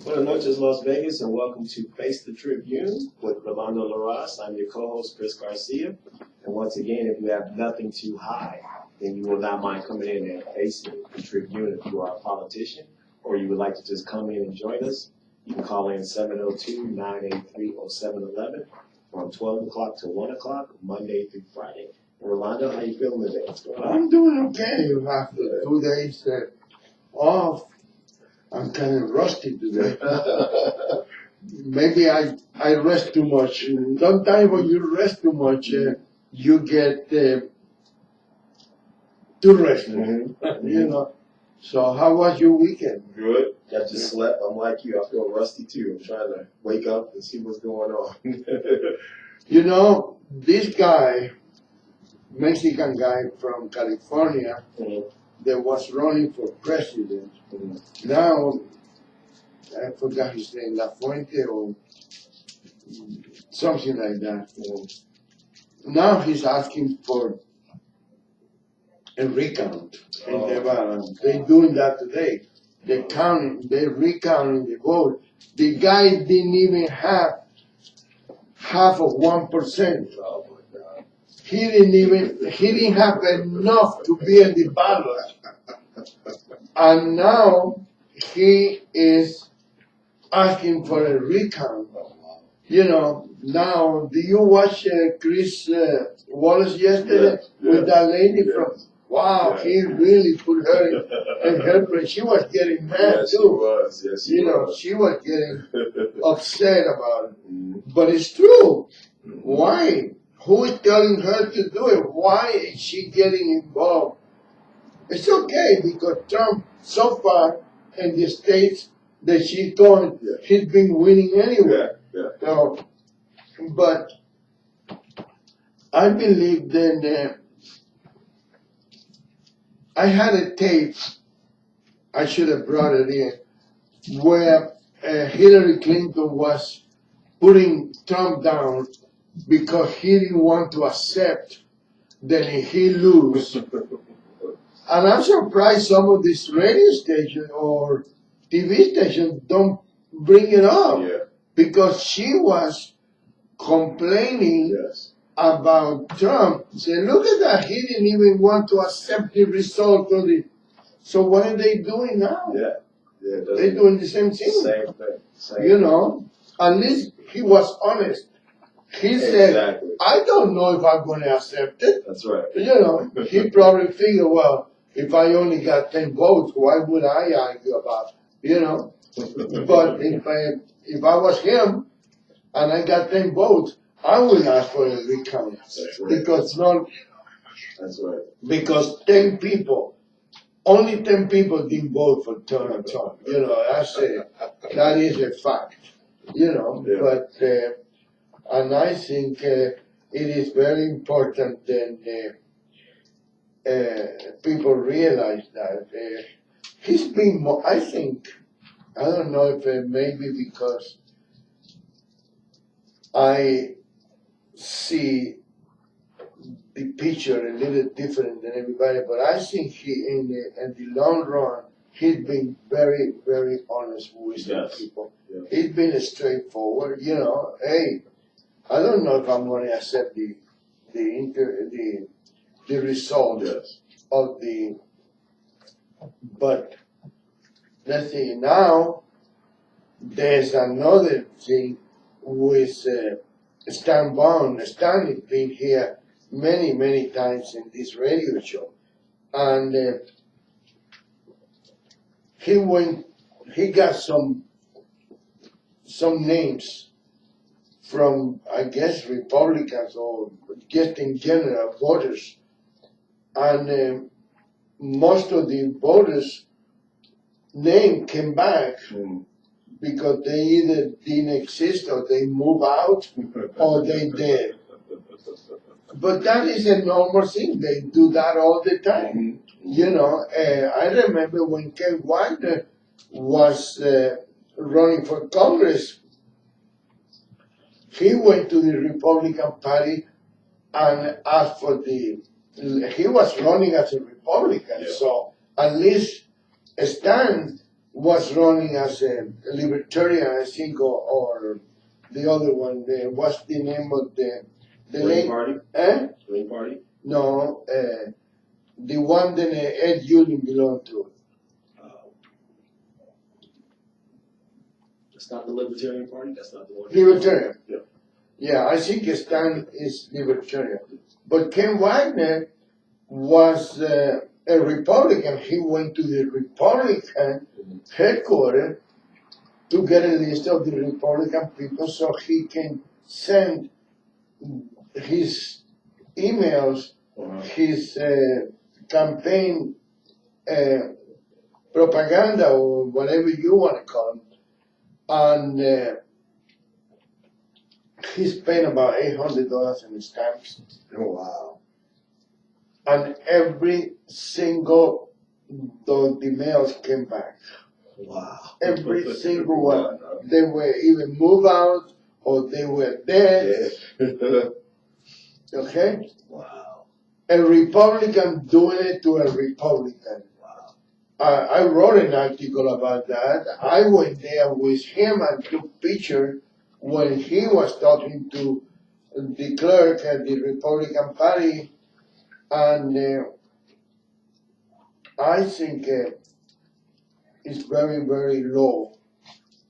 Buenas noches, Las Vegas, and welcome to Face the Tribune with Rolando Larraz. I'm your co-host, Chris Garcia. And once again, if you have nothing to hide, then you will not mind coming in and facing the Tribune if you are a politician, or you would like to just come in and join us. You can call in 702-983-0711 from 12 o'clock to 1 o'clock, Monday through Friday. Rolando, how you feeling today? What's going on? I'm doing okay. After 2 days off, I'm kind of rusty today. Maybe I rest too much. Sometimes when you rest too much, you get too restless. Mm-hmm. You know. So how was your weekend? Good. I just slept. I'm like you. I feel rusty too. I'm trying to wake up and see what's going on. You know, this guy, Mexican guy from California, that was running for president. Now, I forgot his name, La Fuente or something like that. Now he's asking for a recount. And they're doing that today. They're recounting the vote. The guy didn't even have half of 1%. Oh my God. He didn't have enough to be in the ballot. And now he is asking for a recount. You know, now, do you watch Chris Wallace yesterday with that lady from? Wow, he really put her in her place. She was getting mad too. Yes, she was. She was getting upset about it. But it's true. Why? Who is telling her to do it? Why is she getting involved? It's okay because Trump, so far in the states that she's going, he's been winning anyway. So, but I believe that I had a tape, I should have brought it in, where Hillary Clinton was putting Trump down because he didn't want to accept that he lose. And I'm surprised some of these radio stations or TV stations don't bring it up. Because she was complaining about Trump. Say, look at that, he didn't even want to accept the result of it. So what are they doing now? They're doing the same thing. Same thing. You know, at least he was honest. He said, I don't know if I'm going to accept it. That's right. You know, he probably figured, well, if I only got 10 votes, why would I argue about it? You know? But if I was him and I got 10 votes, I would ask for a recount. Because because 10 people, only 10 people didn't vote for Donald Trump. You know, that is a fact. You know, but and I think it is very important that people realize that he's been more, I think, I don't know if maybe because I see the picture a little different than everybody, but I think he, in the long run, he's been very, very honest with people. He's been straightforward. You know, hey, I don't know if I'm going to accept the result of the, but let's see, now there's another thing with Stan Bond. Stan has been here many, many times in this radio show. And he got some names from, I guess, Republicans or just in general, voters. And most of the voters' name came back because they either didn't exist or they moved out or they did. But that is a normal thing. They do that all the time. You know, I remember when Ken Wagner was running for Congress, he went to the Republican Party and asked for he was running as a Republican, so at least Stan was running as a libertarian, I think, or the other one. What's the name of the Green Party? Eh? Green Party? No, the one that Ed Union belonged to. It's not the Libertarian Party? That's not the one? Libertarian. Yeah. Yeah, I think Stan is libertarian. But Ken Wagner was a Republican. He went to the Republican headquarters to get a list of the Republican people so he can send his emails, his campaign propaganda, or whatever you want to call them, and he's paying about $800 in stamps. Oh, wow. And every single of the mails came back. Wow. Every single one. They were either moved out or they were dead. Yeah. Okay? Wow. A Republican doing it to a Republican. Wow. I wrote an article about that. I went there with him and took pictures when he was talking to the clerk at the Republican Party, and I think it's very, very low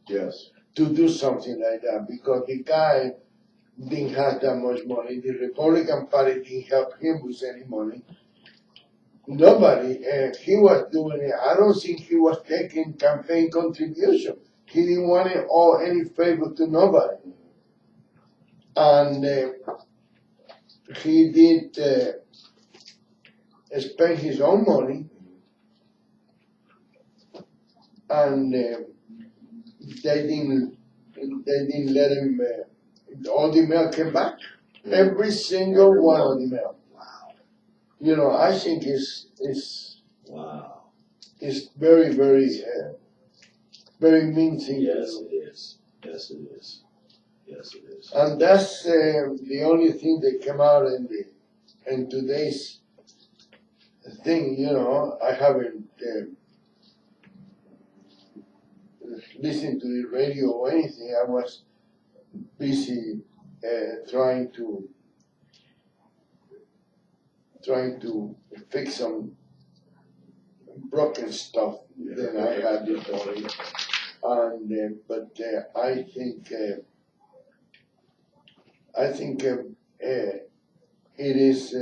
Yes. to do something like that because the guy didn't have that much money. The Republican Party didn't help him with any money. Nobody, he was doing it. I don't think he was taking campaign contribution. He didn't want to owe any favor to nobody. And he did spend his own money, and they didn't let him. All the mail came back. Every single one of the mail. Wow. You know, I think it's Wow. it's very, very, very mean thing. Yes, it is. Yes, it is. Yes, it is. And that's the only thing that came out in today's thing. You know, I haven't listened to the radio or anything. I was busy trying to fix some broken stuff that I had this morning. And but I think it is.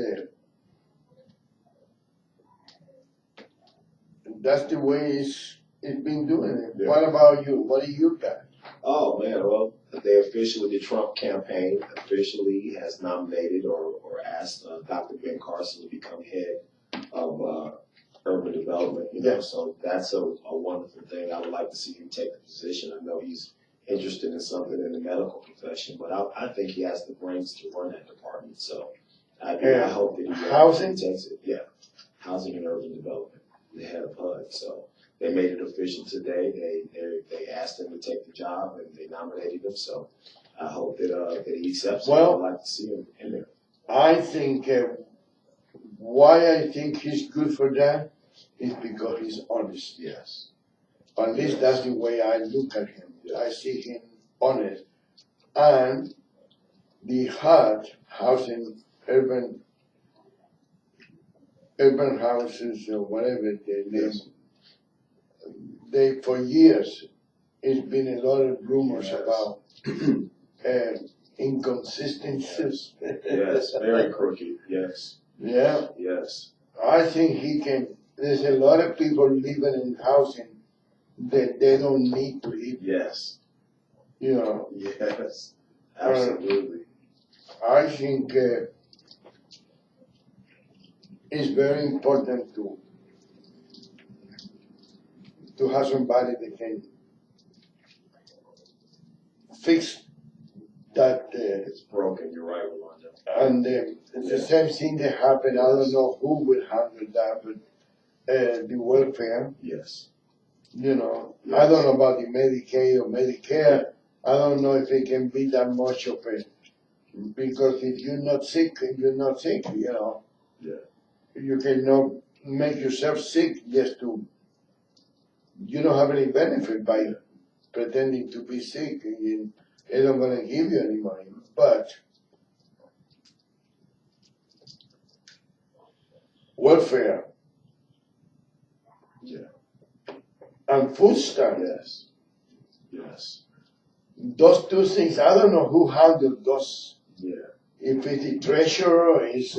That's the way it's been doing it. Yeah. What about you? What do you got? Oh, man, well, they officially, the Trump campaign officially has nominated or asked Dr. Ben Carson to become head of urban development, you know, so that's a wonderful thing. I would like to see him take the position. I know he's interested in something in the medical profession, but I think he has the brains to run that department, so I hope that he Housing? takes it. Yeah, housing and urban development, the head of HUD, so. They made it official today. They asked him to take the job and they nominated him. So I hope that he accepts it. Well, I'd like to see him in there. I think why I think he's good for that is because he's honest. Yes. At least that's the way I look at him. I see him honest. And the HUD, housing, urban houses or whatever they name. They, for years, it's been a lot of rumors about inconsistencies. Yes, very crooked. Yes. Yeah. Yes. I think he can. There's a lot of people living in housing that they don't need to live. Yes. You know. Yes. Absolutely. I think it's very important to have somebody that can fix that. It's broken. You're right, Rolando. And the same thing that happened. I don't know who will handle that, but the welfare. Yes. You know, Yes. I don't know about the Medicaid or Medicare. I don't know if it can be that much of it, because if you're not sick, you're not sick. You know. Yeah. You cannot make yourself sick just to you don't have any benefit by pretending to be sick, and they don't gonna give you any money. But welfare Yeah. and food stamps, Yes. Yes. those two things, I don't know who handled those. Yeah. If it's the treasurer or is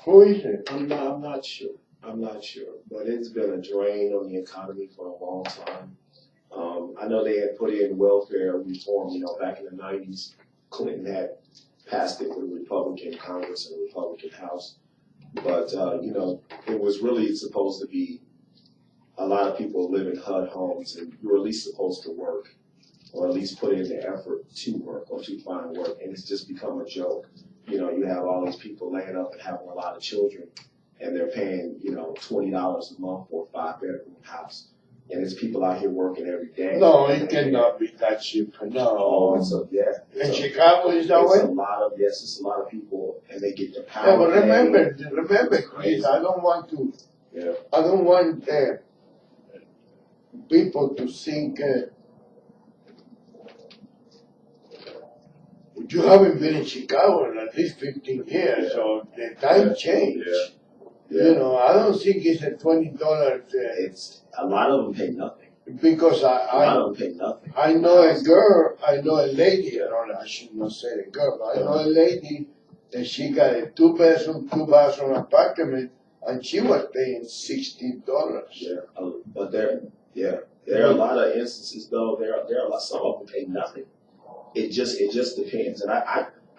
who is it? I'm not sure. I'm not sure. But it's been a drain on the economy for a long time. I know they had put in welfare reform, back in the 90s. Clinton had passed it with a Republican Congress and a Republican House. But, it was really supposed to be a lot of people live in HUD homes, and you were at least supposed to work, or at least put in the effort to work or to find work. And it's just become a joke. You have all these people laying up and having a lot of children, and they're paying, $20 a month for a 5-bedroom house. And it's people out here working every day. No, it cannot be that cheap. No. Oh, In Chicago, is that way? It's a lot of people, and they get the power. Yeah, but remember, Chris, I don't want people to think you haven't been in Chicago in at least 15 years, so the time changed. Yeah. I don't think it's a $20. It's a lot of them pay nothing. Because A lot of them pay nothing. I know a lady, I should not say a girl, but I know a lady that she got a 2-bedroom, 2-bathroom apartment, and she was paying $60. Yeah, but there are a lot of instances though. There are a lot. Some of them pay nothing. It just depends, and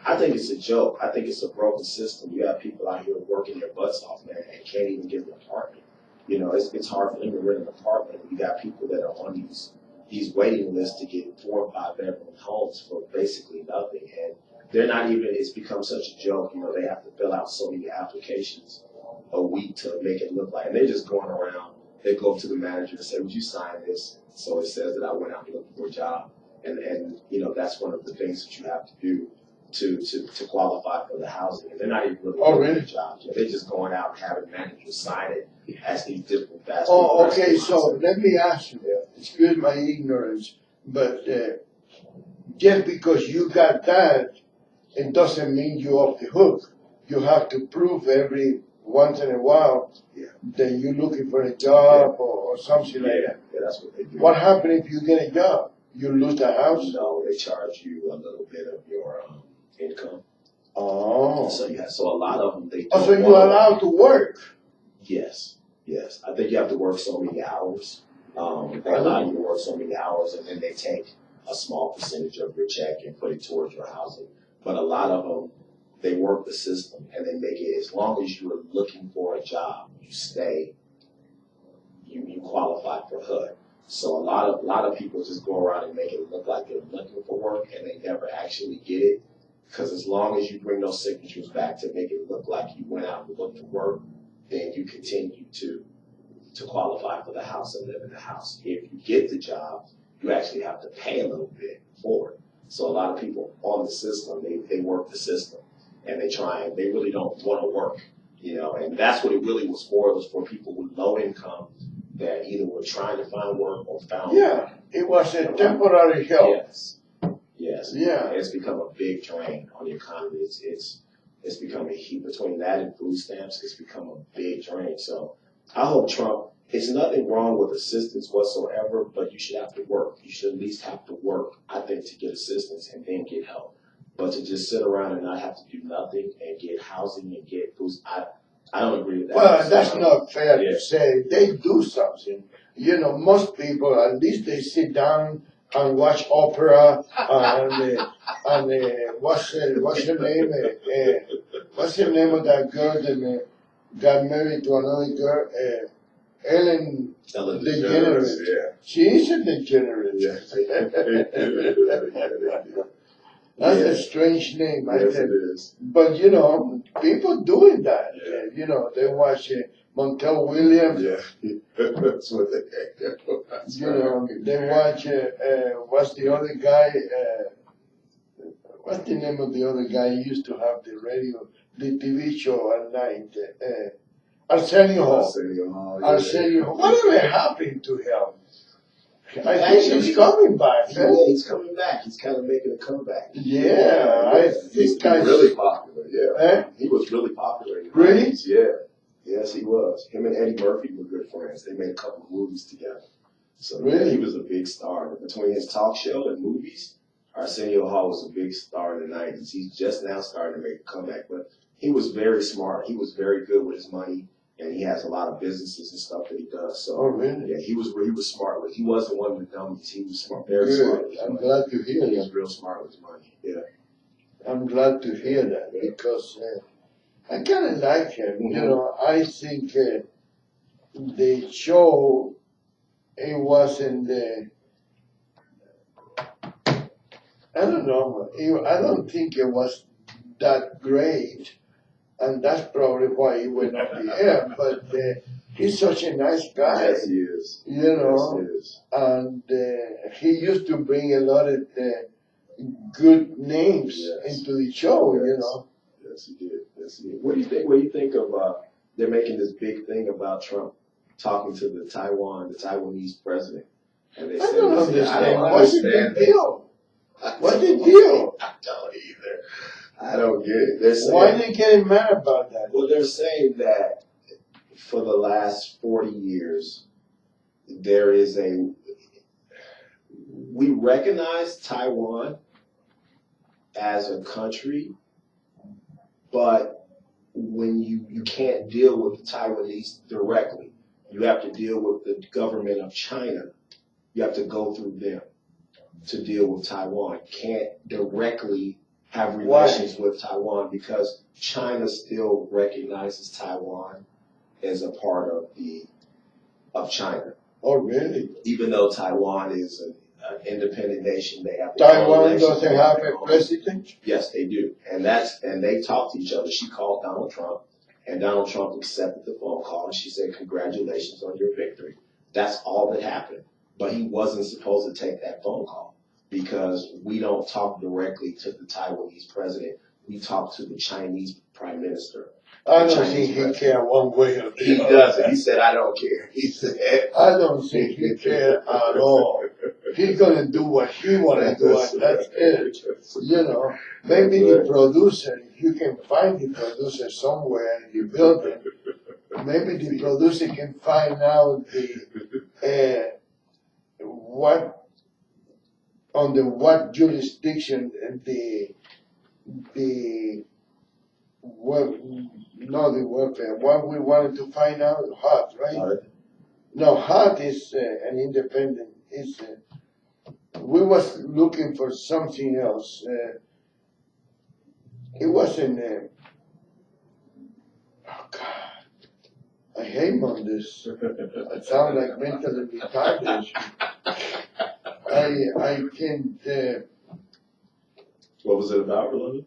I think it's a joke. I think it's a broken system. You have people out here working their butts off, man, and can't even get an apartment. It's hard for them to rent an apartment. You got people that are on these waiting lists to get 4 and 5-bedroom homes for basically nothing, and they're not even. It's become such a joke. They have to fill out so many applications a week to make it look like, and they're just going around. They go up to the manager and say, "Would you sign this?" So it says that I went out looking for a job, and that's one of the things that you have to do to qualify for the housing. And they're not even really looking for jobs. They're just going out and having managers sign it as these different fast food okay. So let me ask you. Excuse my ignorance, but just because you got that, it doesn't mean you're off the hook. You have to prove every once in a while that you're looking for a job or something like that. Yeah, that's what they do. What happens if you get a job? You lose the house? No, they charge you a little bit of your income. Oh. So a lot of them, they so you're allowed to work? Yes. I think you have to work so many hours. They allow you to work so many hours, and then they take a small percentage of your check and put it towards your housing. But a lot of them, they work the system, and they make it, as long as you are looking for a job, you stay, you qualify for HUD. So a lot of people just go around and make it look like they're looking for work, and they never actually get it. Because as long as you bring those signatures back to make it look like you went out and looked for work, then you continue to qualify for the house and live in the house. If you get the job, you actually have to pay a little bit for it. So a lot of people on the system, they work the system, and they really don't want to work, and that's what it really was for. It was for people with low income that either were trying to find work or found work. It was a temporary help. Yes. Yeah. It's become a big drain on the economy. It's become a heat between that and food stamps. It's become a big drain. So I hope Trump. It's nothing wrong with assistance whatsoever, but you should have to work. You should at least have to work, I think, to get assistance and then get help. But to just sit around and not have to do nothing and get housing and get food, I don't agree with that. Well, that's not fair to say. They do something. Most people, at least they sit down and watch opera and what's her name? What's the name of that girl that got married to another girl? Ellen DeGeneres. Yeah. She is a degenerate. That's a strange name. Yes, it is. But people doing that. They watch Montel Williams. Yeah, that's what they. They watch. What's the other guy? What's the name of the other guy? He used to have the TV show at night. Arsenio Hall. Arsenio Hall. Yeah. Arsenio Hall. Whatever happened to him? I think he's coming back. Yeah, he's coming back. He's kind of making a comeback. Yeah, I think He's really popular. Yeah, Eh? he was really popular. In the Really? 90s, yeah. Yes, he was. Him and Eddie Murphy were good friends. They made a couple of movies together. So Really? he was a big star. Between his talk show and movies, Arsenio Hall was a big star in the 90s. He's just now starting to make a comeback, but he was very smart. He was very good with his money, and he has a lot of businesses and stuff that he does. So, Oh, really? yeah, he was smart with. He wasn't one of the dummies. He was smart, very Good. smart. With his I'm money. glad to hear He that. was real smart with his money. Yeah. I'm glad to hear that because I kind of like him. You know, I think the show, it wasn't, I don't know, I don't think it was that great. And that's probably why he went off the air. But he's such a nice guy, Yes, he is. you know. Yes, he is. And he used to bring a lot of good names Yes. into the show, you Yes. know. Yes, he did. Yes, he did. What do you think? What do you think of? They're making this big thing about Trump talking to the Taiwanese president, and they I said, don't I understand. don't What's the understand big this. deal? What's the deal? I don't either. I don't get it. They're saying, Why are they getting mad about that? well, they're saying that for the last 40 years, we recognize Taiwan as a country, but when you can't deal with the Taiwanese directly, you have to deal with the government of China. You have to go through them to deal with Taiwan. You can't directly have relations with Taiwan because China still recognizes Taiwan as a part of China. Oh, really? Even though Taiwan is an independent nation, they have their own Taiwan elections, doesn't they have their a own- president? Yes, they do, and they talk to each other. She called Donald Trump, and Donald Trump accepted the phone call, and she said, "Congratulations on your victory." That's all that happened, but he wasn't supposed to take that phone call because we don't talk directly to the Taiwanese president. We talk to the Chinese prime minister. I The don't Chinese think he president. cares one way or He the other. doesn't. He said, "I don't care." He said, I don't think he cares at all. He's gonna do what he wanna do, and that's it. You know, maybe the producer, if you can find the producer somewhere in the building, maybe the producer can find out what jurisdiction what we wanted to find out, HUD, right? No, HUD is an independent, we was looking for something else. It wasn't, oh God, I hate Mondays. I sound like mentally retarded. I can't, What was it about, Rolando?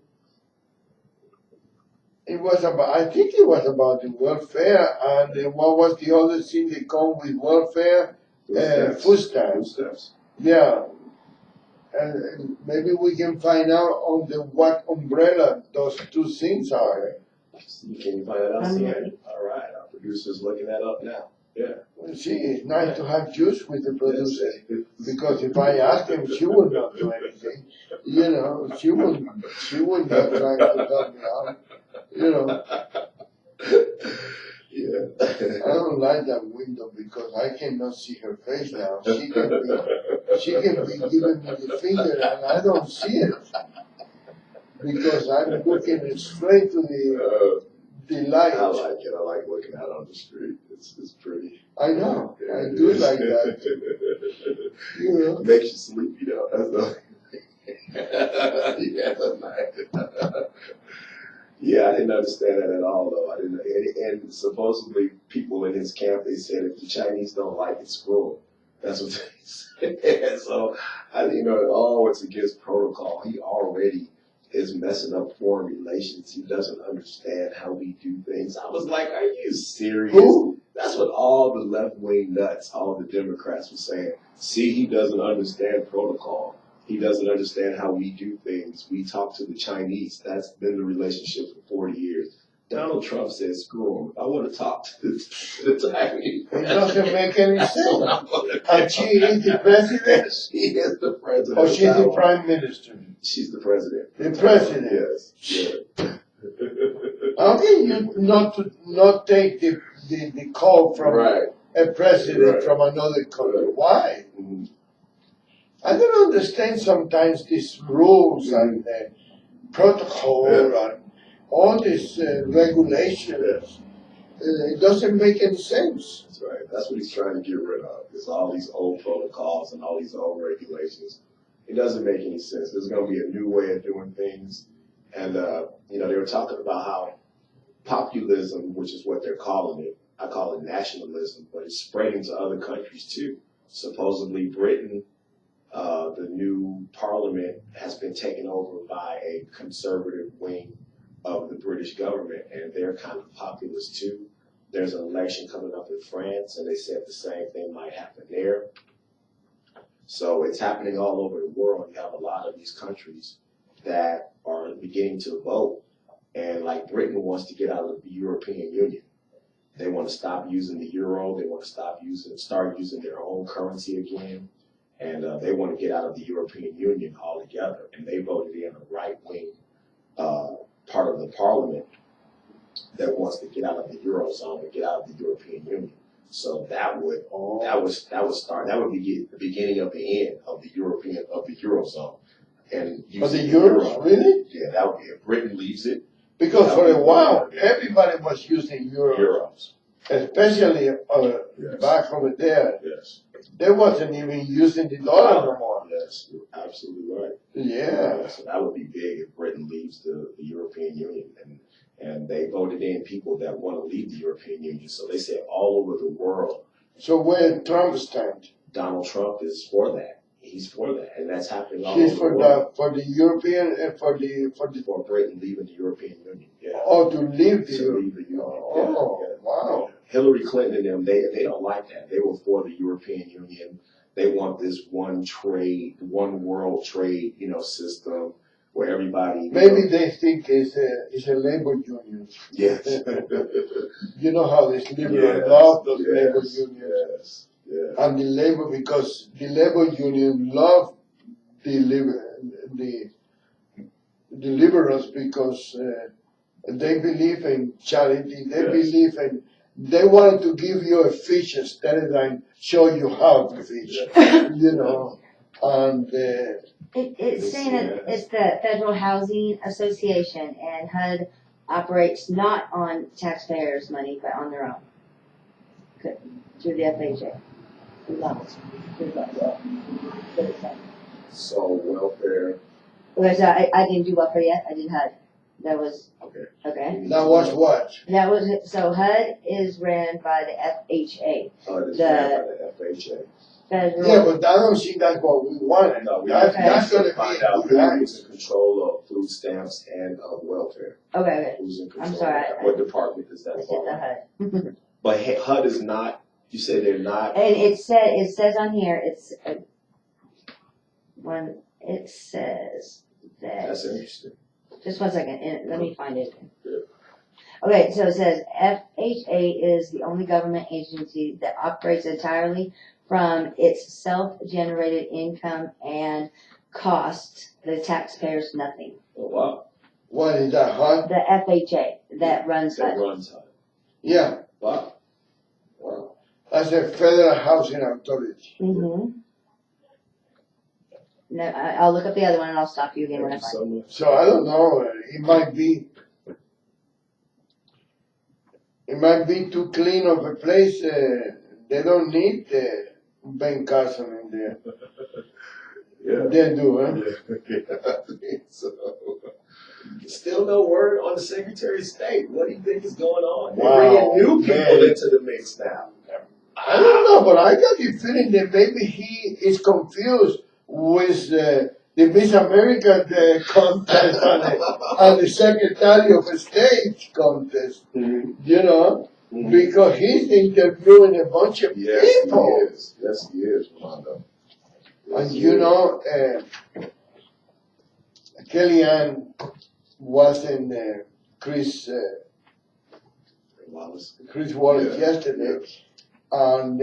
I think it was about the welfare, and what was the other thing they come with welfare? Food stamps. Food stamps. Yeah. And maybe we can find out on what umbrella those two things are. Can you find that out? All right, our producer's looking that up now. Yeah. See, it's nice to have juice with the producer, because if I ask him, she would not do anything. You know, she would not try to help me out. You know, Yeah. I don't like that window because I cannot see her face now. She can be giving me the finger and I don't see it because I'm looking straight to the light. I like it. I like looking out on the street. It's pretty. I know. I do like that. You know. It makes you sleepy though. That's the. Yeah, that's nice. Yeah, I didn't understand that at all, though. I didn't, and supposedly people in his camp, they said if the Chinese don't like it, screw them. That's what they said. So, it's against protocol. He already is messing up foreign relations. He doesn't understand how we do things. I was like, are you serious? Who? That's what all the left-wing nuts, all the Democrats were saying. See, he doesn't understand protocol. He doesn't understand how we do things. We talk to the Chinese. That's been the relationship for 40 years. Donald Trump said, screw him. I want to talk to the Taiwanese. It doesn't make any That's sense. what I wanna And she is the president, She is the president. or of she's the Taiwan. prime minister. She's the president. The president. Yes. Yeah. How can you not take the call from Right. a president Right. from another country? Right. Why? Mhm. I don't understand sometimes these rules and protocol and all these regulations. It doesn't make any sense. That's right. That's what he's trying to get rid of. Is all these old protocols and all these old regulations. It doesn't make any sense. There's going to be a new way of doing things. And, they were talking about how populism, which is what they're calling it, I call it nationalism, but it's spreading to other countries too. Supposedly Britain, the new parliament has been taken over by a conservative wing of the British government, and they're kind of populist too. There's an election coming up in France, and they said the same thing might happen there. So it's happening all over the world. You have a lot of these countries that are beginning to vote, and like Britain wants to get out of the European Union. They want to stop using the euro. They want to start using their own currency again, and they want to get out of the European Union altogether. And they voted in a right-wing part of the parliament that wants to get out of the eurozone and get out of the European Union. So that would be the beginning of the end of the eurozone. And But the using euros, really? Yeah, that would be if Britain leaves it. Because for a while, Yeah. everybody was using euros, especially Yes. back over there. Yes. They wasn't even using the dollar no more. Yes, you're absolutely right. Yeah. So that would be big if Britain leaves the European Union. And they voted in people that want to leave the European Union. So they said all over the world, So where Trump stand? Donald Trump is for that. He's for that. And that's happening all He's over the world. for the European and for For Britain leaving the European Union. Yeah. to leave the To leave the Union. Oh, Yeah. wow. Hillary Clinton and them, they don't like that. They were for the European Union. They want this one world trade, system where everybody. Maybe they think it's a labor union. Yes. You know how these liberals Yes, love those yes, labor unions. Yes. Yes. And because the labor union love the liberals because they believe in charity. They Yes. believe in. They wanted to give you a fish instead than show you how to fish. And It's saying that it's the Federal Housing Association, and HUD operates not on taxpayers' money, but on their own. Through the FHA. Through loans. So welfare. Okay, so I didn't do welfare yet, I did HUD. That was, okay. that was what? That was, so HUD is ran by the FHA. It's The- ran by the FHA. Federal. Yeah, but I don't think that's what we wanted. No, we That's, Okay. that's going to find be out good who hands. is in control of food stamps and of welfare. Okay, Who's in control? I'm sorry, of that? What department is I that did for? the HUD. But HUD is not. You said they're not. And it says on here, when it says that. That's interesting. Just one second, and let me find it. Yeah. Okay, so it says FHA is the only government agency that operates entirely from its self-generated income and costs the taxpayers nothing. Oh wow. What is that, HUD? The FHA that runs That HUD. runs HUD. Yeah, Wow. Wow. that's the Federal Housing Authority. Mm-hmm. No, I'll look up the other one and I'll stop you again when I Thank you find so much. So I don't know, it might be too clean of a place. They don't need Ben Carson in there. Yeah. They do, huh? Yeah. So, still no word on the Secretary of State. What do you think is going on? They're Wow, bringing new people man. into the mix now. I don't know, but I got the feeling that maybe he is confused with the Miss America contest and the Secretary of State contest, Mm-hmm. because he's interviewing a bunch of Yes, people. he is. Yes, he is, Rolando. And Kellyanne was in Chris Wallace. Chris Wallace Yeah. yesterday, and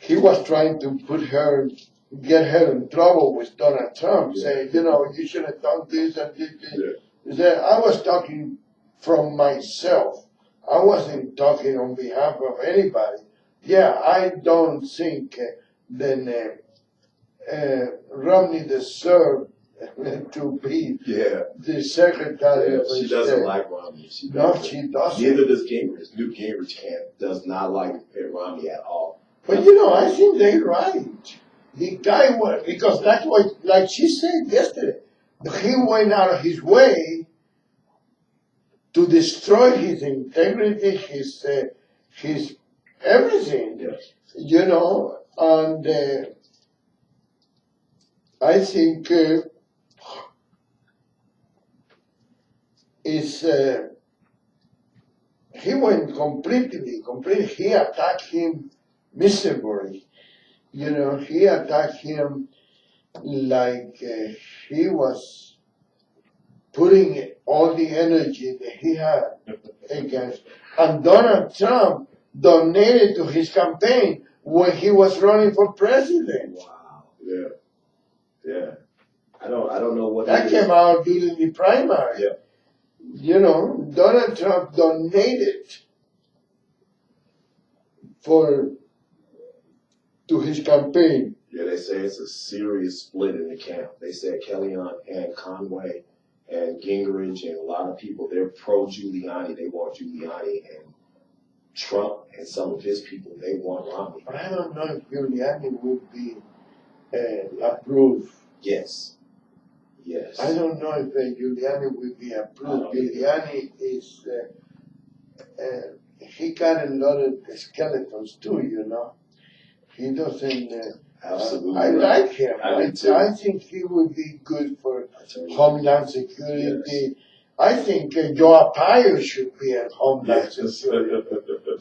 he was trying to get her in trouble with Donald Trump, saying, you should have done this and this. He said, I was talking from myself. I wasn't talking on behalf of anybody. Yeah, I don't think that Romney deserved to be the Secretary of State. She doesn't like Romney. She doesn't. Neither does Gingrich. Newt Gingrich does not like Mitt Romney at all. But I think they're right. The guy was, because that's what, like she said yesterday, he went out of his way to destroy his integrity, his everything. Yes. And I think he went completely, he attacked him miserably. He attacked him like he was putting all the energy that he had against. And Donald Trump donated to his campaign when he was running for president. Wow. Yeah. Yeah. I don't know what that came out during the primary. Yeah. Donald Trump donated to his campaign. Yeah, they say it's a serious split in the camp. They said Kellyanne and Conway and Gingrich and a lot of people, they're pro-Giuliani. They want Giuliani, and Trump and some of his people, they want Romney. But I don't know if Giuliani would be approved. Yes. Yes. I don't know if Giuliani would be approved. Giuliani is, he got a lot of skeletons too, He doesn't. Absolutely. I like him. I think he would be good for Homeland Security. Yes. I think Joe Arpaio should be at Homeland Security.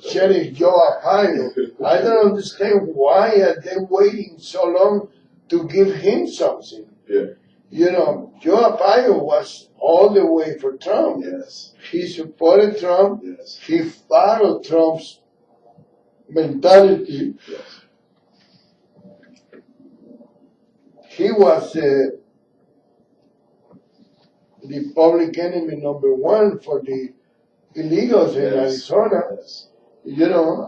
Sheriff Joe Arpaio. I don't understand why are they waiting so long to give him something. Yeah. Joe Arpaio was all the way for Trump. Yes. He supported Trump. Yes. He followed Trump's mentality. Yes. He was the public enemy #1 for the illegals in Arizona. Yes.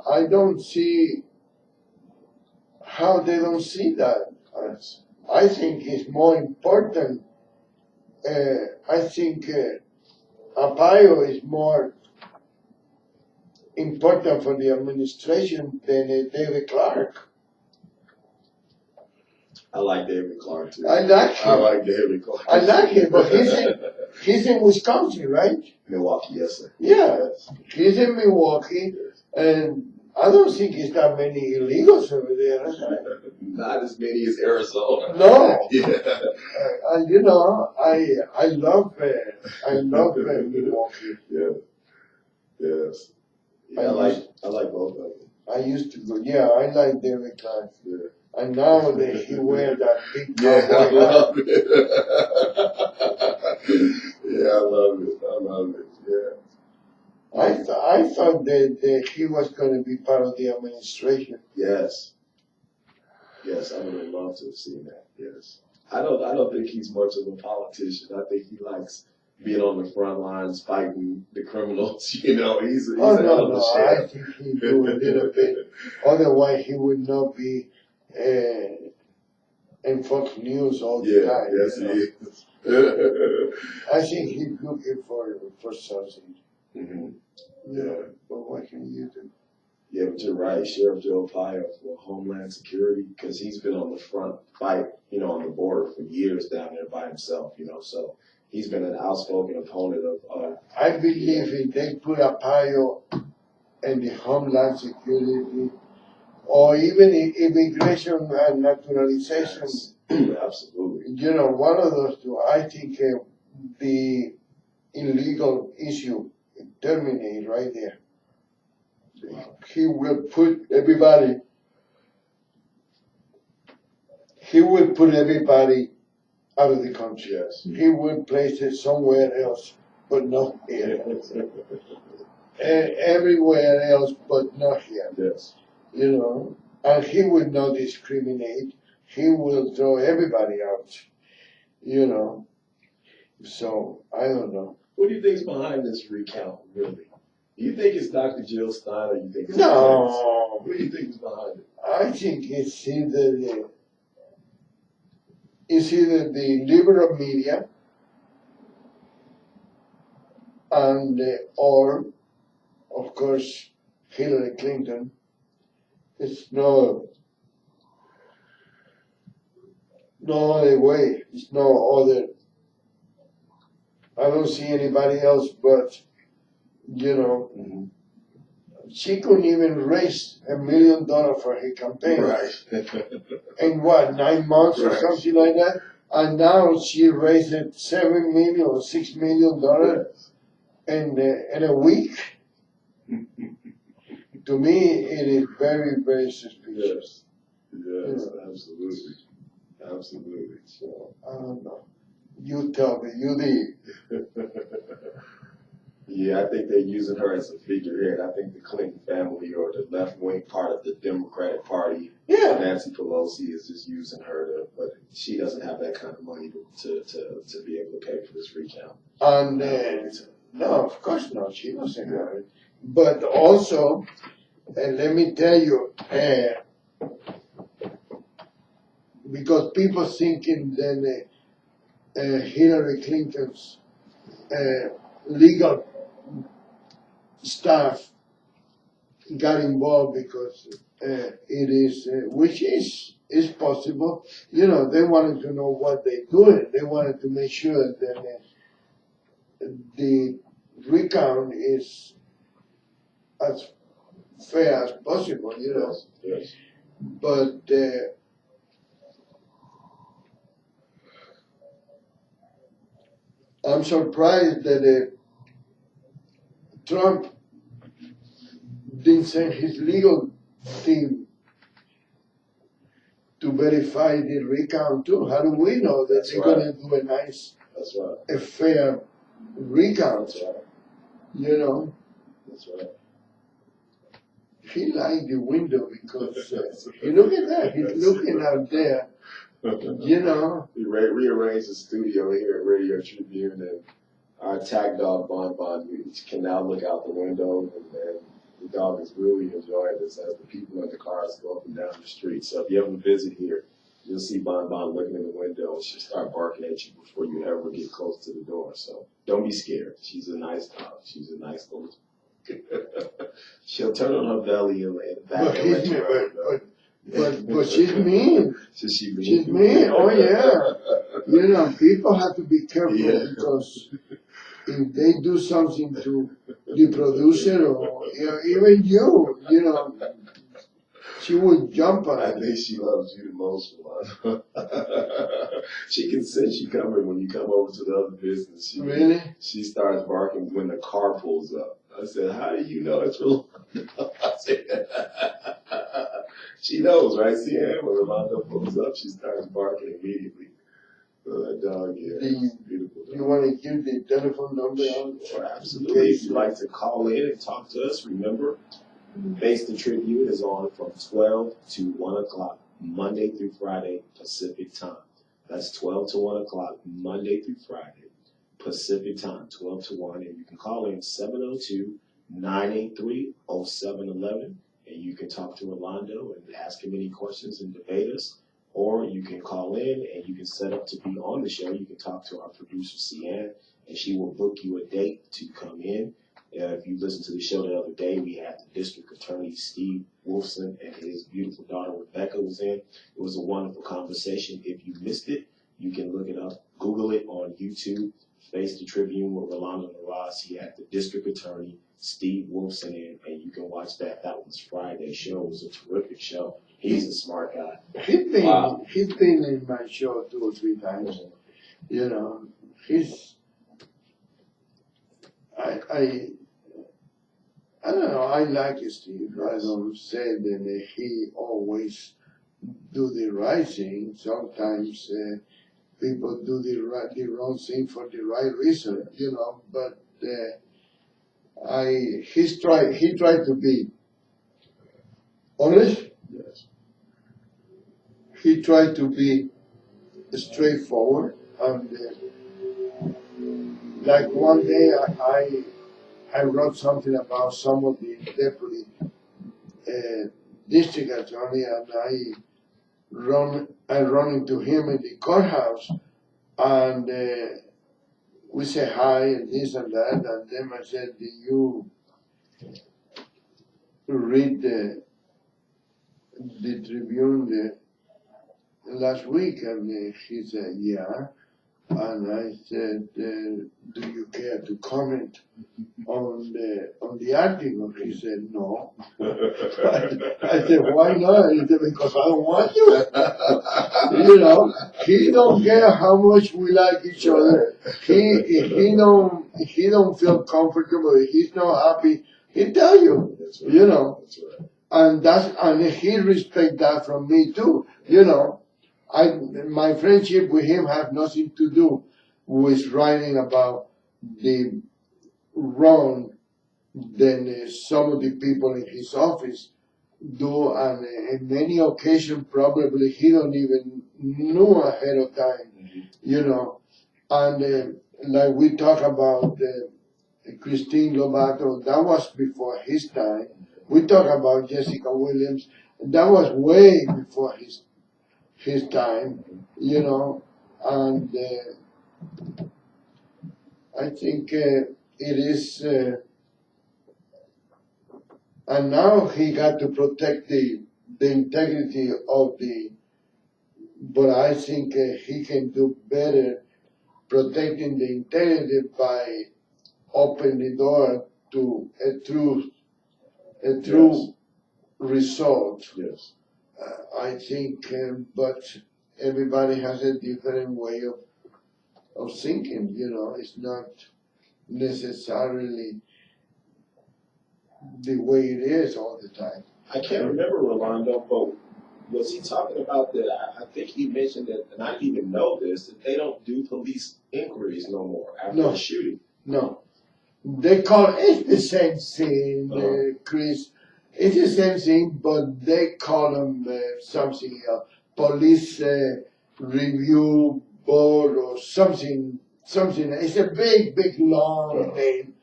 I don't see how they don't see that. Yes. I think it's more important. I think Arpaio is more important for the administration than David Clark. I like David Clark too. I like him. I like David Clark. I like him, but he's in Wisconsin, right? Milwaukee, yes, sir. Yeah, Yes. he's in Milwaukee, and I don't think there's that many illegals over there. Not as many as Arizona. No. Yeah. I love Milwaukee. Yeah. Yes. Yeah, I like both of them. I used to go. Yeah, I like David Clark. Yeah. And now that he wears that big Yeah, I cowboy hat. love it. Yeah, I love it. Yeah. I thought that he was going to be part of the administration. Yes. Yes, I would have loved to have seen that. Yes. I don't think he's much of a politician. I think he likes being on the front lines fighting the criminals. He's No, sheriff. I think he do a little bit. Otherwise, he would not be in Fox News all the time. Yes, he is. I think he's looking for something. Mm-hmm. Yeah, but what can you do? Yeah, but you're right, Sheriff Joe Arpaio for Homeland Security, because he's been on the front fight, on the border for years down there by himself, so he's been an outspoken opponent of. I believe if they put Arpaio in the Homeland Security, or even immigration and naturalization. Yes. Absolutely. One of those two, I think the illegal issue terminate right there. He will put everybody out of the country. Yes. He will place it somewhere else but not here. Everywhere else, but not here. Yes. You know, and he will not discriminate. He will throw everybody out. You know, so I don't know. What do you think is behind this recount, really? Do you think it's Dr. Jill Stein, or you think it's No. What do you think is behind it? I think it's either the liberal media and or, of course, Hillary Clinton. It's no other way. It's no other. I don't see anybody else but, you know, she couldn't even raise $1 million for her campaign. Right. In what, 9 months or Right. something like that? And now she raised $7 million or $6 million in a week. To me, it is very, very suspicious. Yes, absolutely. Absolutely. So, I don't know. You tell me, you the. Yeah, I think they're using her as a figurehead. I think the Clinton family or the left-wing part of the Democratic Party, Yeah. Nancy Pelosi, is just using her but she doesn't have that kind of money to be able to pay for this recount. And no, of course not. She doesn't have it. But also, let me tell you, because people thinking that Hillary Clinton's legal staff got involved because it is, which is possible. You know, they wanted to know what they're doing. They wanted to make sure that the recount is as fair as possible, you know. Yes. But I'm surprised that Trump didn't send his legal team to verify the recount too. How do we know that That's they're right. going to do a nice, That's right. a fair recount? That's right. You know, That's right. he liked the window because you look at that. He's looking out there. You know, We rearranged the studio here at Radio Tribune, and our attack dog Bon can now look out the window, and the dog is really enjoying this as the people in the cars go up and down the street. So if you ever visit here, you'll see Bon looking in the window, and she'll start barking at you before you ever get close to the door. So don't be scared. She's a nice dog. She's a nice little. She'll turn on her belly and back and let you out. but she's mean. She's mean. She's mean. Oh yeah. You know, people have to be careful because if they do something to the producer or even you know, she will jump on I it. think she loves you the most, Rolando. She can sense you coming when you come over to the other business. Really? She starts barking when the car pulls up. I said, "How do you know it's Rolando?" I said, she knows, right? See, when Rolando pulls up, she starts barking immediately. So that dog, yeah, it's beautiful. You want to give the telephone number out? Sure, absolutely. If you'd like to call in and talk to us, remember, Face the Tribune is on from 12 to 1 o'clock, Monday through Friday, Pacific time. That's 12 to 1 o'clock, Monday through Friday, Pacific time, 12 to 1. And you can call in 702-983-0711. And you can talk to Rolando and ask him any questions and debate us. Or you can call in and you can set up to be on the show. You can talk to our producer, Cian, and she will book you a date to come in. If you listened to the show the other day, we had the district attorney, Steve Wolfson, and his beautiful daughter, Rebecca, was in. It was a wonderful conversation. If you missed it, you can look it up, Google it on YouTube, Face the Tribune with Rolando Larraz. He had the district attorney, Steve Wolfson, in, and you can watch that. That was Friday's show. It was a terrific show. He's a smart guy. He's been in my show 2 or 3 times. You know, I don't know. I like Steve. I don't say that he always do the right thing. Sometimes people do the wrong thing for the right reason. You know, but he tried to be honest. Yes. He tried to be straightforward, and like one day I wrote something about some of the deputy district attorney, and I run into him in the courthouse, and we say hi and this and that, and then I said, "Did you read the Tribune last week?" And he said, "Yeah." And I said, "Do you care to comment on the article?" He said, "No." I said, "Why not?" He said, "Because I don't want you." You know, he don't care how much we like each other. He don't feel comfortable. If he's not happy, he tell you. That's right. You know, That's right. and he respect that from me too. You know. My friendship with him had nothing to do with writing about the wrong that some of the people in his office do, and in many occasions probably he don't even know ahead of time, you know. And like we talk about Christine Lobato, that was before his time. We talk about Jessica Williams, that was way before his time, you know, and I think it is, and now he got to protect the integrity of but I think he can do better protecting the integrity by opening the door to a true Yes. result. Yes. I think, but everybody has a different way of thinking, you know. It's not necessarily the way it is all the time. I can't remember, Rolando, but was he talking about that? I think he mentioned that, and I didn't even know this, that they don't do police inquiries no more after No. the shooting. No. They call it the same thing, Chris. It's the same thing, but they call them something else. Police review board or something. It's a big, long name,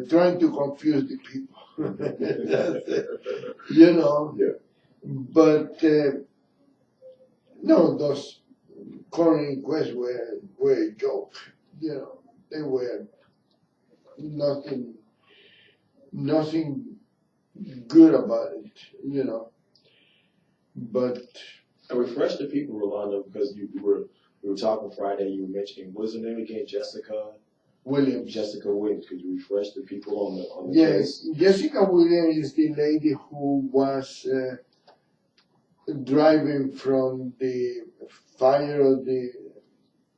trying to confuse the people. That's it. You know. Yeah. But no, those current inquests were a joke. You know, they were nothing good about it, you know. But I refresh the people, Rolando, because we were talking Friday. You were mentioning, what was her name again? Jessica Williams. Could you refresh the people on the Yes, case? Jessica Williams is the lady who was driving from the fire of the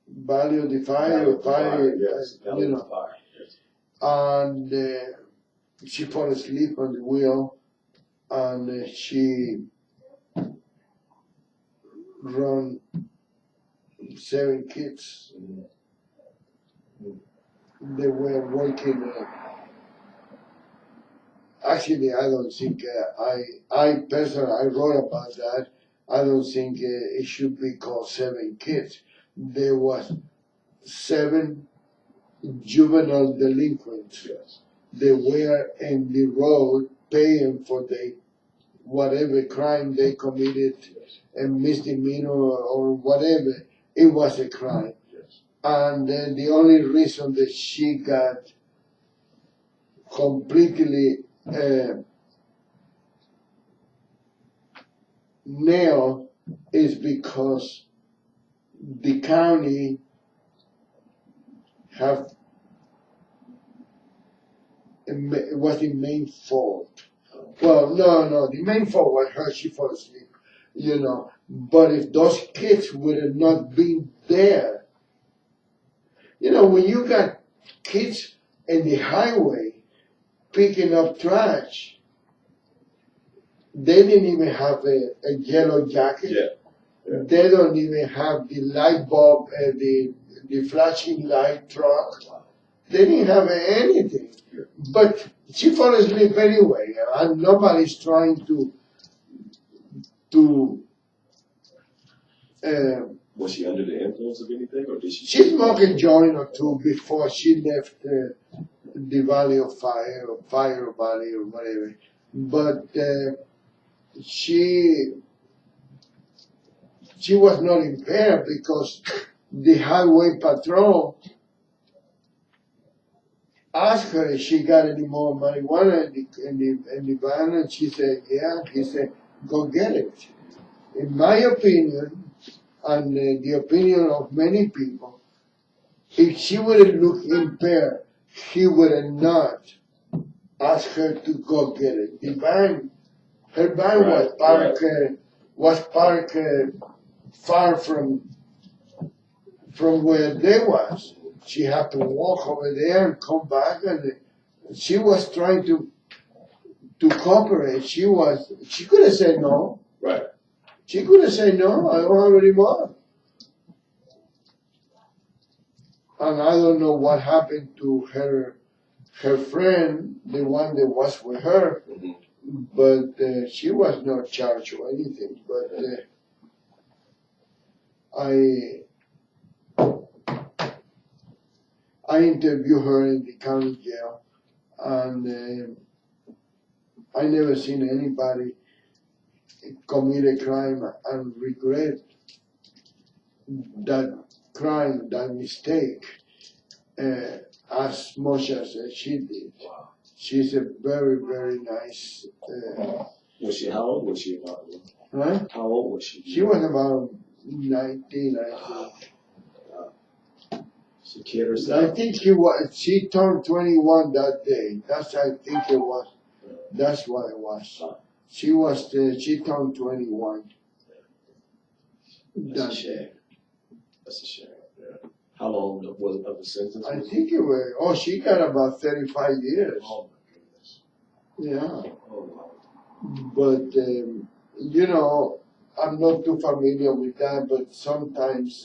Valley of the Fire, Yes. you know, Fire. Yes. and she fell asleep on the wheel, and she run 7 kids. They were working. Actually, I don't think I personally I wrote about that. I don't think it should be called 7 kids. There was 7 juvenile delinquents. Yes. They were in the road paying for whatever crime they committed, a misdemeanor or whatever. It was a crime. Yes. And the only reason that she got completely nailed is because the county was the main fault. Well, no, the main fault was her, she fell asleep, you know. But if those kids would have not been there, you know, when you got kids in the highway picking up trash, they didn't even have a yellow jacket. Yeah. They don't even have the light bulb, the flashing light truck. They didn't have anything. But she fell asleep anyway, and nobody's trying to Was she under the influence of anything, or did she? she smoked a joint or two before she left the Valley of Fire, or Fire Valley, or whatever. But she was not impaired because the highway patrol asked her if she got any more marijuana in the van, and she said, yeah. He said, go get it. In my opinion, and the opinion of many people, if she wouldn't look impaired, he would have not asked her to go get it. The van, her van was parked far from where they was. She had to walk over there and come back, and she was trying to cooperate. She could have said no. Right. She could have said no, I don't have any more. And I don't know what happened to her friend, the one that was with her, but she was not charged or anything. But I interviewed her in the county jail, and I never seen anybody commit a crime and regret that crime, that mistake, as much as she did. She's a very, very nice. Was she, how old was she about? Huh? How old was she? She was about 19, I think. She killed herself? I think she turned 21 that day. I think it was. That's what it was. She turned 21. That's a shame. That's a shame. Yeah. How long was of the sentence? I think it was. She got about 35 years. Oh my goodness. Yeah. Oh, But I'm not too familiar with that. But sometimes,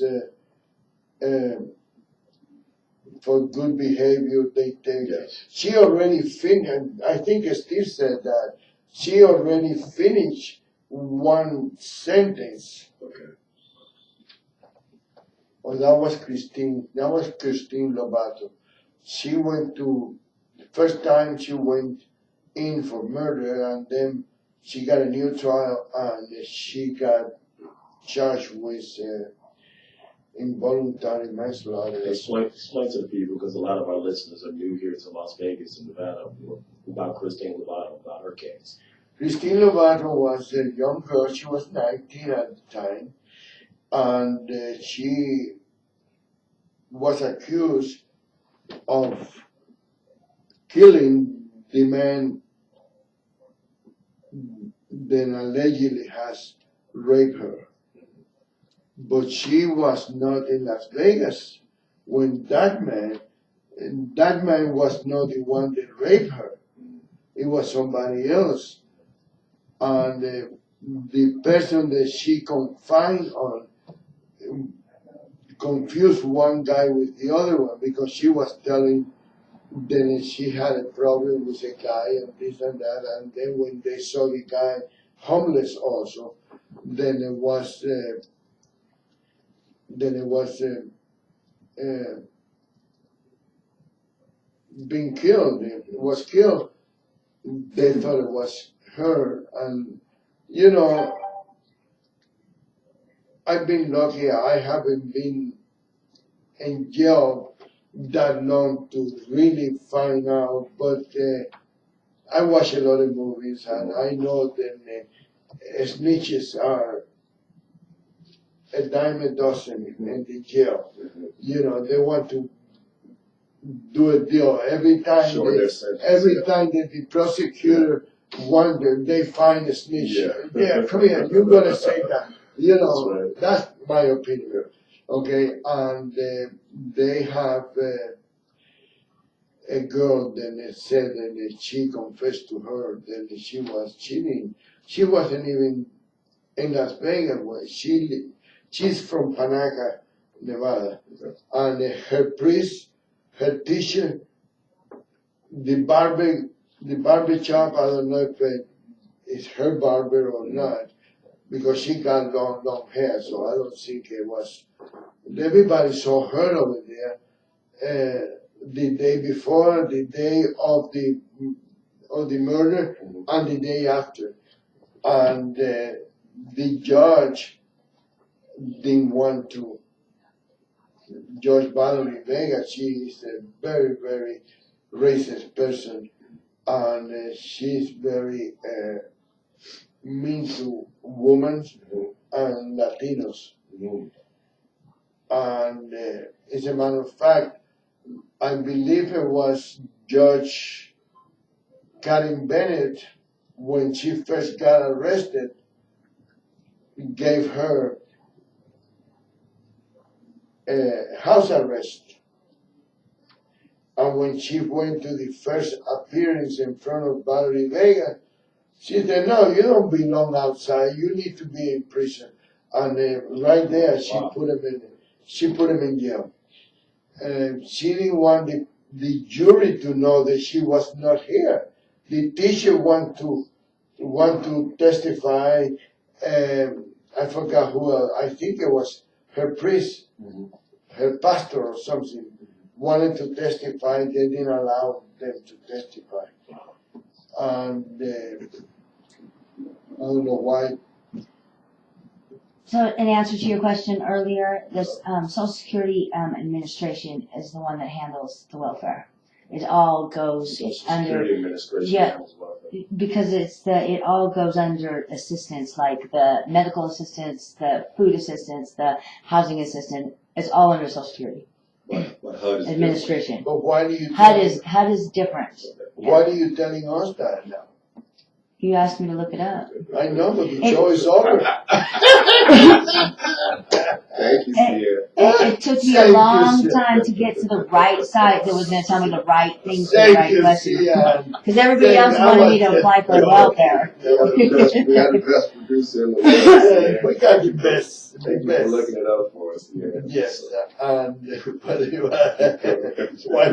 for good behavior, they take. yes. She already finished. I think Steve said that she already finished one sentence. Okay. Oh, that was Christine Lobato. She went to, the first time she went in for murder, and then she got a new trial, and she got charged with involuntary manslaughter. Explain to the people, because a lot of our listeners are new here to Las Vegas and Nevada, about Christine Lobato, about her case. Christine Lobato was a young girl. She was 19 at the time, and she was accused of killing the man that allegedly has raped her. But she was not in Las Vegas when that man was not the one that raped her. It was somebody else. And the person that she confined on confused one guy with the other one, because she was telling that she had a problem with a guy and this and that, and then when they saw the guy homeless also, then it was being killed. It was killed. They thought it was her, and I've been lucky. I haven't been in jail that long to really find out, but I watch a lot of movies, and I know that snitches are a dime a dozen in the jail. They want to do a deal every time. Every time that the prosecutor wonder, they find a snitch. Yeah, come here, you're gonna say that. That's my opinion. Okay, and they have a girl that said that she confessed to her that she was cheating. She wasn't even in Las Vegas. She's from Panaca, Nevada, and her her teacher, the barber shop, I don't know if it's her barber or not, because she got long hair, so I don't think it was. Everybody saw her over there the day before, the day of the murder, and the day after. And the judge didn't want to. Judge Valerie Vega, she is a very, very racist person, and she's very mean to women and Latinos. And as a matter of fact, I believe it was Judge Karen Bennett, when she first got arrested, gave her house arrest. And when she went to the first appearance in front of Valerie Vega, she said, "No, you don't belong outside. You need to be in prison." And right there, she put him in jail. She didn't want the jury to know that she was not here. The teacher want to testify. I forgot who. I think it was her priest, her pastor or something, wanted to testify. They didn't allow them to testify, and I don't know why. So, in answer to your question earlier, this Social Security Administration is the one that handles the welfare. It all goes Social under. Security Administration Yeah. handles welfare. Because it all goes under assistance, like the medical assistance, the food assistance, the housing assistance. It's all under Social Security But HUD is Administration. But why do you? HUD is different. Why are you telling us that now? You asked me to look it up. I know, but the show is over. Thank you, Sierra. It took me a long time to get to the right site that was going to tell me the right things for the right questions. Because everybody else wanted me to apply for welfare. We had the best producer in the world. We got the best. Thank you for looking it up for us. Yeah. Yes, and why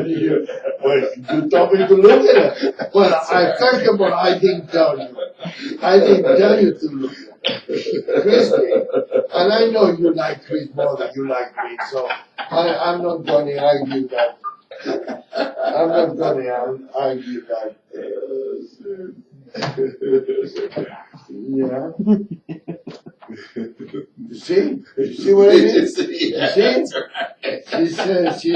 do you? Well, you told me to look at it. Well, first of all, I didn't tell you. I didn't tell you to look at it. Chris did. And I know you like Chris more than you like me, so I'm not going to argue that. I'm not going to argue that. Yeah. You see what I mean? You see?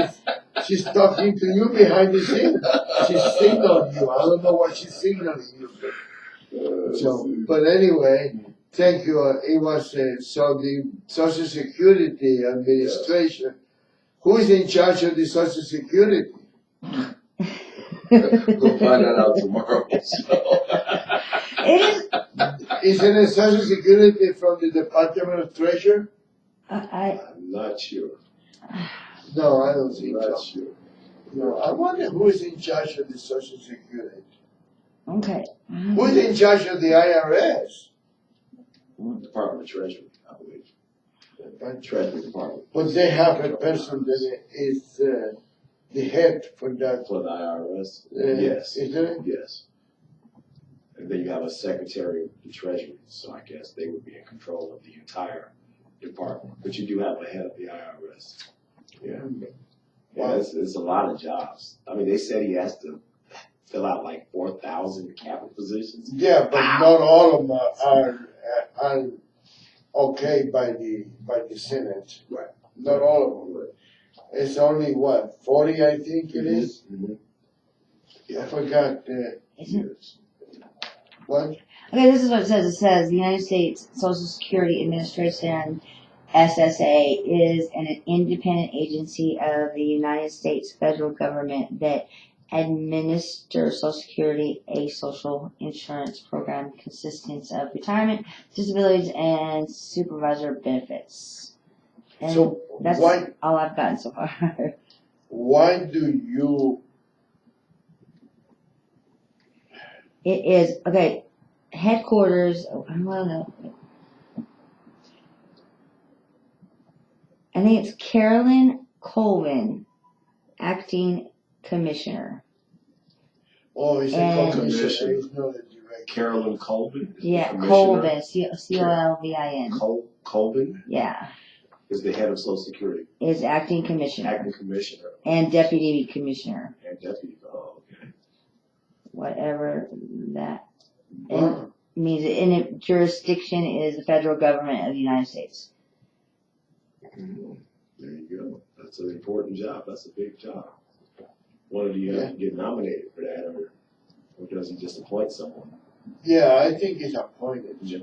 She's talking to you behind the scene. She's signaling you. I don't know what she's signaling you. So, but anyway, thank you. It was so the Social Security Administration. Who is in charge of the Social Security? We'll find that out tomorrow. So. Isn't it Social Security from the Department of Treasury? I'm not sure. No, I don't think I'm not so. sure. No, I wonder who is in charge of the Social Security. Okay. Who is in charge of the IRS? Department of Treasury, I believe. Treasury Department. But they have a person that is the head for that. For the IRS? Yes. Isn't it? Yes. And then you have a Secretary of the Treasury, so I guess they would be in control of the entire department. But you do have a head of the IRS. Yeah. Wow. It's a lot of jobs. I mean, they said he has to fill out like 4,000 capital positions. Yeah, but not all of them are okay by the Senate. Right. Not all of them. It's only what, 40, I think it is. Mm-hmm. I forgot. What? Okay, this is what it says. It says the United States Social Security Administration, SSA, is an independent agency of the United States federal government that administers Social Security, a social insurance program consisting of retirement, disabilities, and supervisor benefits. And So that's why, all I've gotten so far. why do you? It is, okay, headquarters, well, no. I think it's Carolyn Colvin acting commissioner. Oh, he's a And- commissioner, he's not a director. Carolyn Colvin. is the Yeah, commissioner. Colvin, Colvin. Colvin Yeah, is the head of Social Security, is acting commissioner acting commissioner, and deputy commissioner, and deputy. Oh, okay. whatever that Wow. means. In a jurisdiction is the federal government of the United States. There you go. That's an important job. That's a big job. Wonder do you have to get nominated for that, or does he just appoint someone? Yeah, I think he's appointed. Yeah.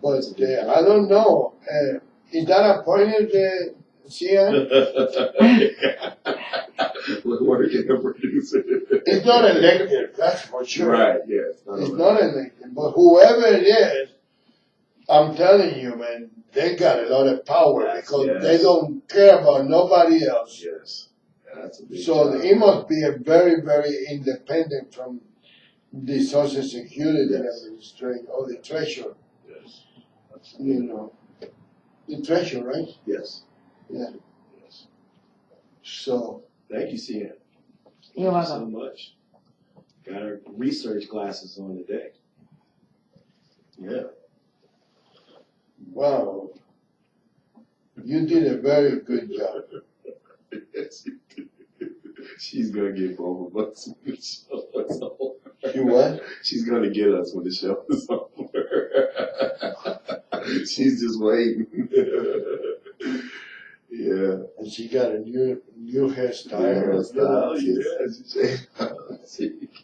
But I don't know. Is that appointed, Sia? We're working to produce it. It's not elected, that's for sure. Right, yeah. It's not elected. But whoever it is, I'm telling you, man, they got a lot of power Yes, because yes. they don't care about nobody else. Yes. Yeah, that's a big So job. he must be a very, very independent from the Social Security Yes. Administration or the Treasurer, Yes. you know. The Treasurer, right? Yes. Yeah. Yes. So, Thank you, Cian. You're Thank you welcome. so much. Got our research glasses on today. Yeah. wow. You did a very good job. Yes, you did. She's gonna get both of us when the show is over. You what? She's gonna get us when the show is over. She's just waiting. Yeah. And she got a new hairstyle.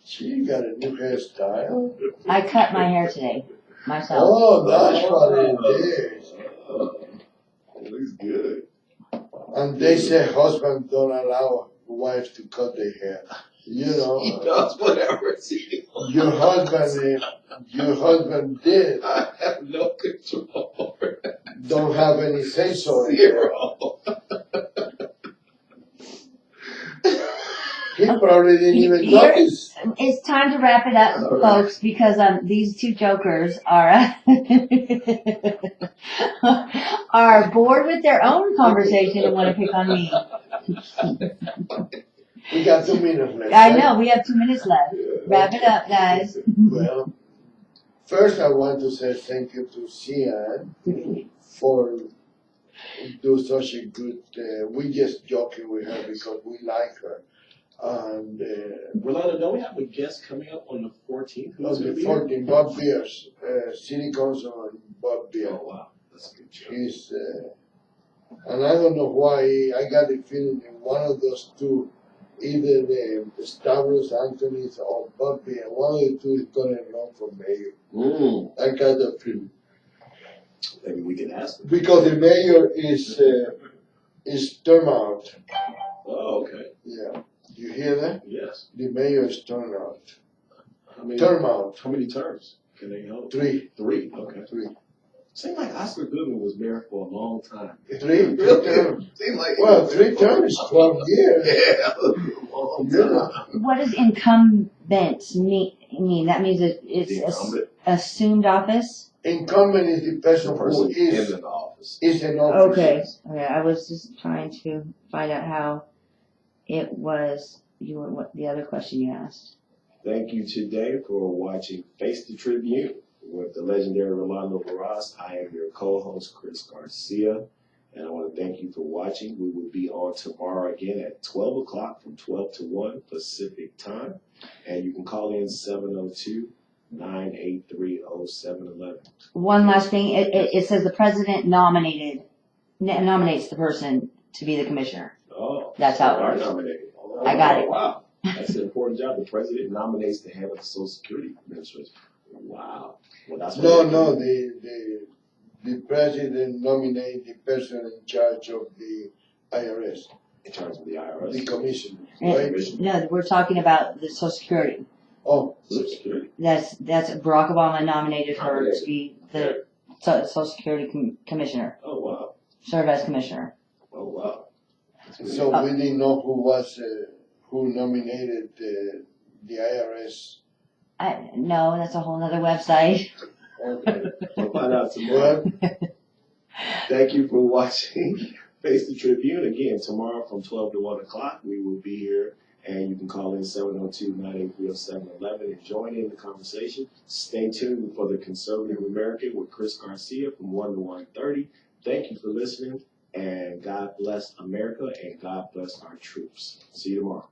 She got a new hairstyle. I cut my hair today myself. Oh, that's what it is. Looks good. And they say husbands don't allow wives to cut their hair. You He know, does whatever she wants. your husband did. I have no control over that. Don't have any say so. Zero. He probably didn't even Here- notice. It's time to wrap it up, All right. folks, because these two jokers are are bored with their own conversation and want to pick on me. We got 2 minutes left. I right? know, we have 2 minutes left. Wrap it up, guys. Well, first I want to say thank you to Cian for do such a good. We just joking with her because we like her. And Rolando, don't we have a guest coming up on the 14th? on Who's the gonna be here? 14, Bob Beers, City Councilman Bob Beers. Oh, wow. That's a good job. He's, and I don't know why, I got the feeling that one of those two, either Stavros Anthony's or Bob Beers, one of the two is going to run for mayor. I got the feeling. Maybe we can ask them. Because the mayor is term out. Oh, okay. Yeah. You hear that? Yes. The mayor is term out. How many, Term out. how many terms can they hold? 3. Three. Okay. 3. Seemed like Oscar Goodman was mayor for a long time. 3 terms. Seemed like Well, 3 terms is 12 years. Yeah, a long time. What does incumbent mean? That means The it's incumbent assumed office? Incumbent is the person who person is in the office. in office. Okay. Okay. I was just trying to find out how it was. What the other question you asked? Thank you today for watching Face the Tribune with the legendary Rolando Barras. I am your co-host, Chris Garcia, and I want to thank you for watching. We will be on tomorrow again at 12 o'clock from 12 to 1 Pacific time, and you can call in 702-983-0711. One last thing. It says the president nominates the person to be the commissioner. Oh, That's how it you are works. nominated. Oh, I got it. Wow, that's an important job. The president nominates the head of the Social Security Administration. Wow. Well, that's what No, the president nominates the person in charge of the IRS, in terms of the IRS. the commissioner, Eh, right? No, we're talking about the Social Security. Oh, Social Security. That's Barack Obama nominated her to be the Social Security Commissioner, Oh, wow. serve as commissioner. Oh, wow. That's good. so we didn't know who nominated the IRS. No, that's a whole other website. Okay. We'll find out tomorrow. Well, Thank you for watching Face the Tribune again tomorrow from 12 to 1 o'clock. We will be here, and you can call in 702-983-0711 and join in the conversation. Stay tuned for the Conservative American with Chris Garcia from 1 to 1:30. Thank you for listening, and God bless America, and God bless our troops. See you tomorrow.